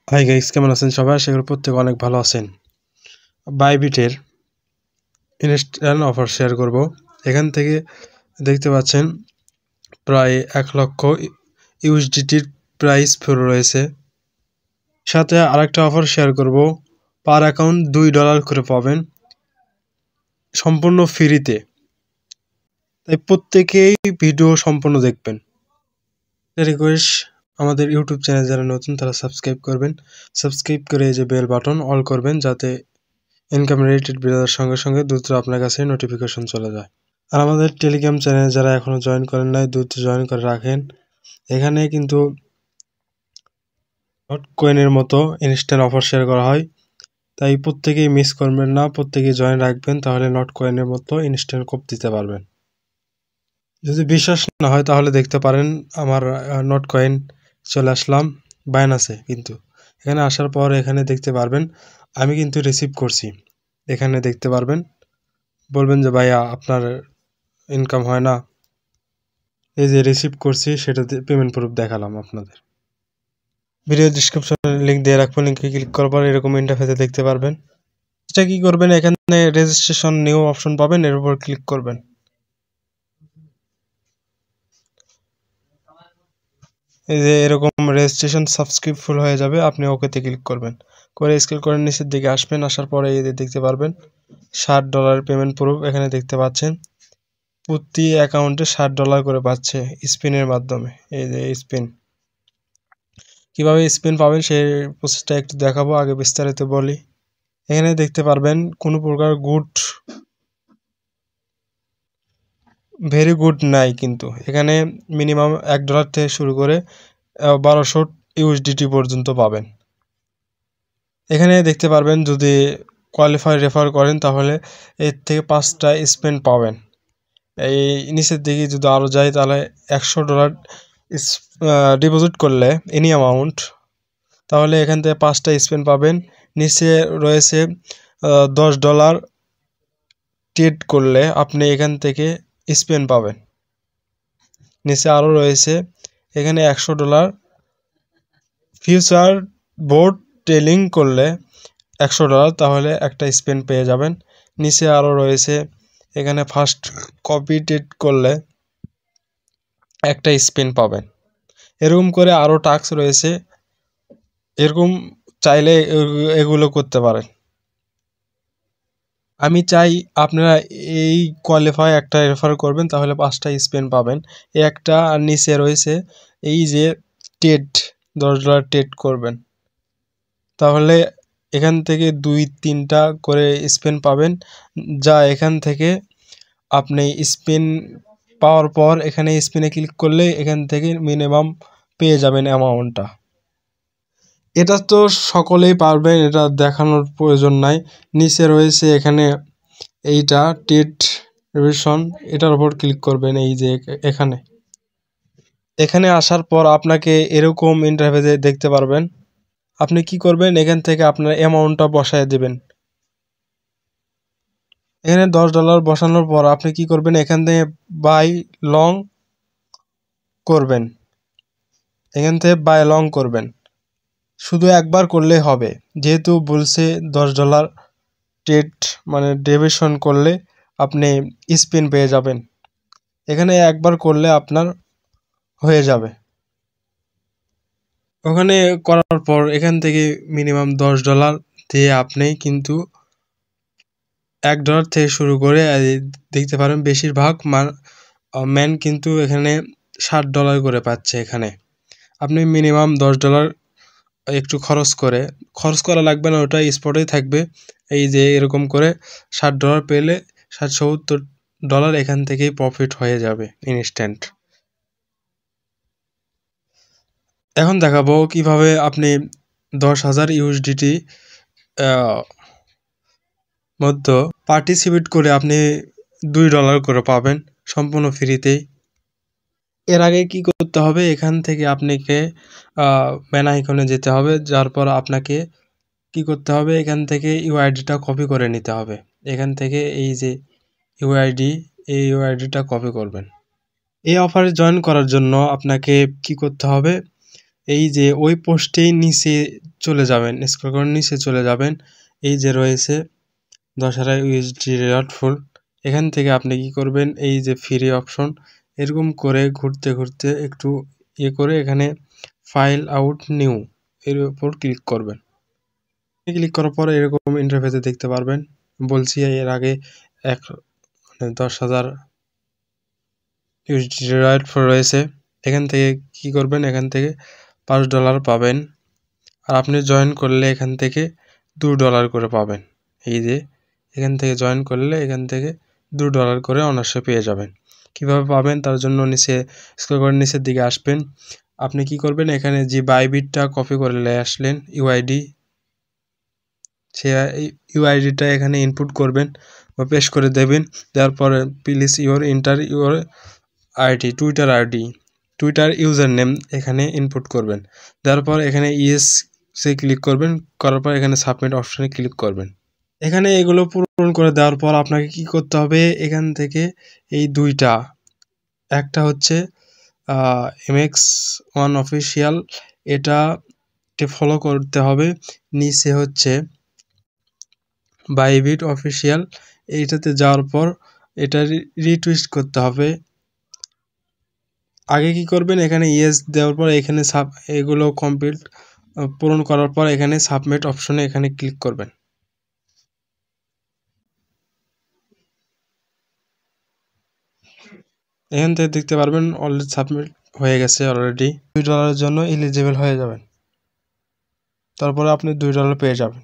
Hi guys, কেমন আছেন সবাই? আশা করি প্রত্যেকে অনেক ভালো আছেন। বাইবিটের ইনস্ট্যান্ট অফার শেয়ার করব। এখান থেকে দেখতে পাচ্ছেন প্রায় 1 লক্ষ ইউএসডিটির প্রাইস ফেরত রয়েছে। সাথে আরেকটা অফার শেয়ার করব, পার অ্যাকাউন্ট $2 করে পাবেন সম্পূর্ণ ফ্রিতে। তাই প্রত্যেকেই ভিডিও সম্পূর্ণ দেখবেন। রিকোয়েস্ট, আমাদের ইউটিউব চ্যানেল যারা নতুন তারা সাবস্ক্রাইব করবেন। সাবস্ক্রাইব করে এই যে বেল বাটন অল করবেন, যাতে ইনকাম রিলেটেড ভিডিওর সঙ্গে সঙ্গে দ্রুত আপনার কাছে নোটিফিকেশন চলে যায়। আর আমাদের টেলিগ্রাম চ্যানেল যারা এখনো জয়েন করেন নাই, দ্রুত জয়েন করে রাখেন। এখানে কিন্তু হট কয়েনের মতো ইনস্ট্যান্ট অফার শেয়ার করা হয়, তাই প্রত্যেকেই মিস করবেন না, প্রত্যেকেই জয়েন রাখবেন, তাহলে নট কয়েনের মতো ইনস্ট্যান্ট কোপ দিতে পারবেন। যদি বিশ্বাস না হয় তাহলে দেখতে পারেন আমার নট কয়েন চলে আসলাম বাইনাসে। কিন্তু এখানে আসার পর এখানে দেখতে পারবেন আমি কিন্তু রিসিভ করছি। এখানে দেখতে পারবেন, বলবেন যে ভাইয়া আপনার ইনকাম হয় না, এই যে রিসিভ করছি সেটাতে পেমেন্ট প্রুফ দেখালাম আপনাদের। ভিডিও ডিসক্রিপশনে লিঙ্ক দিয়ে রাখবো, লিঙ্কে ক্লিক করার পর এরকম ইন্টারফেসে দেখতে পারবেন। এটা কি করবেন, এখানে রেজিস্ট্রেশন নিউ অপশন পাবেন, এর উপর ক্লিক করবেন। এই যে এরকম রেজিস্ট্রেশন সাবস্ক্রিপ্ট হয়ে যাবে, আপনি ওকেতে ক্লিক করবেন, করে স্ক্রল করে নিচের দিকে আসবেন। আসার পরে এই যে দেখতে পারবেন $60 পেমেন্ট প্রুফ এখানে দেখতে পাচ্ছেন। প্রতি অ্যাকাউন্টে $60 করে পাচ্ছে স্পিনের মাধ্যমে। এই যে স্পিন, কিভাবে স্পিন পাবেন সেই প্রসেসটা একটু দেখাবো, আগে বিস্তারিত বলি। এখানে দেখতে পারবেন কোনো প্রকার ভেরি গুড নাই, কিন্তু এখানে মিনিমাম $1 থেকে শুরু করে 1200 ইউএসডিটি পর্যন্ত পাবেন। এখানে দেখতে পারবেন যদি কোয়ালিফাই রেফার করেন তাহলে এর থেকে 5টা স্পেন পাবেন। এই নিচের দিকে যদি আরও যায় তাহলে $100 ডিপোজিট করলে এনি অ্যামাউন্ট, তাহলে এখান থেকে 5টা স্পেন পাবেন। নিচে রয়েছে $10 ট্রেড করলে আপনি এখান থেকে স্পেন পাবেন। নিচে আরও রয়েছে এখানে $100 ফিউচার বোর্ড টেলিং করলে $100, তাহলে একটা স্পেন পেয়ে যাবেন। নিচে আরও রয়েছে এখানে ফার্স্ট কপি ট্রেড করলে একটা স্পেন পাবেন। এরকম করে আরও টাস্ক রয়েছে, এরকম চাইলে এগুলো করতে পারেন। আমি চাই আপনারা এই কোয়ালিফাই একটা রেফার করবেন, তাহলে 5টা স্পেন পাবেন। এই একটা, আর নিচে রয়েছে এই যে টেড $10 টেড করবেন, তাহলে এখান থেকে 2-3টা করে স্পেন পাবেন। যা এখান থেকে আপনি স্পিন পাওয়ার পর এখানে স্পিনে ক্লিক করলে এখান থেকে মিনিমাম পেয়ে যাবেন অ্যামাউন্টটা। এটা তো সকলেই পারবেন, এটা দেখানোর প্রয়োজন নাই। নিচে রয়েছে এখানে এইটা টেট রিভিশন, এটার উপর ক্লিক করবেন। এই যে এখানে আসার পর আপনাকে এরকম ইন্টারফেসে দেখতে পারবেন। আপনি কি করবেন, এখান থেকে আপনার অ্যামাউন্টটা বসায় দেবেন। এখানে $10 বসানোর পর আপনি কি করবেন, এখান থেকে বাই লং করবেন। এখান থেকে বাই লং করবেন, শুধু একবার করলেই হবে, যেহেতু বলছে $10 ট্রেড মানে ডেবিশন করলে আপনি স্পিন পেয়ে যাবেন। এখানে একবার করলে আপনার হয়ে যাবে। ওখানে করার পর এখান থেকে মিনিমাম $10 দিয়ে আপনি কিন্তু $1 থেকে শুরু করে দেখতে পারেন বেশিরভাগ ম্যান কিন্তু এখানে $60 করে পাচ্ছে। এখানে আপনি মিনিমাম $10 একটু খরচ করা লাগবে না, ওটা স্পটেই থাকবে। এই যে এরকম করে $60 পেলে $70 এখান থেকেই প্রফিট হয়ে যাবে ইনস্ট্যান্ট। এখন দেখাবো কিভাবে আপনি 10,000 ইউএসডিটি মধ্যে পার্টিসিপেট করে আপনি $2 করে পাবেন সম্পূর্ণ ফ্রিতেই। এর আগে কি করতে হবে, এখান থেকে আপনাকে ম্যান আইকনে যেতে হবে, যার পর আপনাকে কি করতে হবে, এখান থেকে ইউআইডিটা কপি করে নিতে হবে। এখান থেকে এই যে ইউআইডি, এই ইউআইডিটা কপি করবেন। এই অফারে জয়েন করার জন্য আপনাকে কি করতে হবে, এই যে ওই পোস্টেই নিচে চলে যাবেন, স্ক্রল করে নিচে চলে যাবেন, এই যে রয়েছে 10,000 ইউএসডি রিওয়ার্ড ফুল। এখান থেকে আপনি কি করবেন, এই যে ফ্রি অপশন এরকম করে ঘুরতে ঘুরতে একটু ইয়ে করে এখানে ফাইল আউট নিউ এর উপর ক্লিক করবেন। ক্লিক করার পরে এরকম ইন্টারফেসে দেখতে পারবেন। বলছি এর আগে 10,000 ইউএসডি রিওয়ার্ড ফুল রয়েছে। এখান থেকে কি করবেন, এখান থেকে $5 পাবেন। আর আপনি জয়েন করলে এখান থেকে $2 করে পাবেন। এই যে এখান থেকে জয়েন করলে এখান থেকে $2 করে অনার্সে পেয়ে যাবেন। কিভাবে পাবেন তার জন্য নিচে স্ক্রল করে নিচের দিকে আসবেন। আপনি কি করবেন, এখানে যে বাইবিটটা কপি করে নিয়ে আসলেন ইউআইডি, সে ইউআইডিটা এখানে ইনপুট করবেন বা পেস্ট করে দেবেন। দেওয়ার পরে please enter your ID, Twitter user name এখানে ইনপুট করবেন। দেওয়ার পর এখানে ইয়েস সে ক্লিক করবেন, করার পর এখানে সাবমিট অপশনে ক্লিক করবেন। এখানে এগুলো পূরণ করে দেওয়ার পর আপনাকে কি করতে হবে, এখান থেকে এই দুইটা, একটা হচ্ছে MX1 অফিসিয়াল, এটা ফলো করতে হবে। নিচে হচ্ছে বাইবিট অফিসিয়াল, এইটাতে যাওয়ার পর এটা রিটুইস্ট করতে হবে। আগে কি করবেন, এখানে ইয়েস দেওয়ার পর এখানে এগুলো কমপ্লিট পূরণ করার পর এখানে সাবমিট অপশনে এখানে ক্লিক করবেন। এখান থেকে দেখতে পারবেন অলরেডি সাবমিট হয়ে গেছে, অলরেডি $2 জন্য এলিজিবল হয়ে যাবেন। তারপরে আপনি $2 পেয়ে যাবেন।